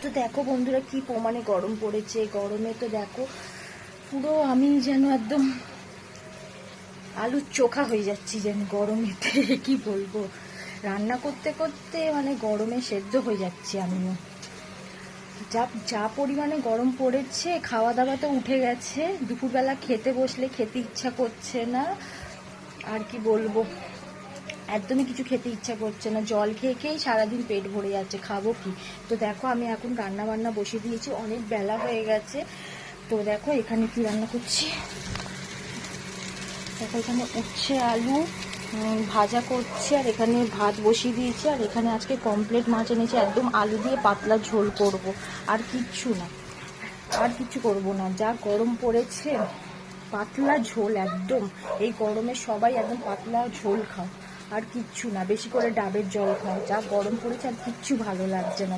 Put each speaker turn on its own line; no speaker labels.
তো দেখো বন্ধুরা কি প্রমাণে গরম পড়েছে। গরমে তো দেখো পুরো আমি যেন একদম আলুর চোখা হয়ে যাচ্ছি যেন গরমেতে। কি বলবো, রান্না করতে করতে মানে গরমে সেদ্ধ হয়ে যাচ্ছি আমিও। যা যা পরিমাণে গরম পড়েছে, খাওয়া দাওয়া তো উঠে গেছে, দুপুরবেলা খেতে বসলে খেতে ইচ্ছা করছে না। আর কি বলবো, একদমই কিছু খেতে ইচ্ছা করছে না, জল খেয়ে খেয়েই সারাদিন পেট ভরে যাচ্ছে, খাবো কি। তো দেখো আমি এখন রান্না বান্না বসিয়ে দিয়েছি, অনেক বেলা হয়ে গেছে। তো দেখো এখানে কি রান্না করছি, দেখো এখানে উচ্ছে আলু ভাজা করছি, আর এখানে ভাত বসিয়ে দিয়েছি, আর এখানে আজকে কমপ্লিট মাছ এনেছি, একদম আলু দিয়ে পাতলা ঝোল করব। আর কিচ্ছু না, আর কিছু করব না, যা গরম পড়েছে। পাতলা ঝোল একদম, এই গরমে সবাই একদম পাতলা ঝোল খাও, আর কিচ্ছু না, বেশি করে ডাবের জল খাও। যা গরম পড়েছে আর কিচ্ছু ভালো লাগছে না।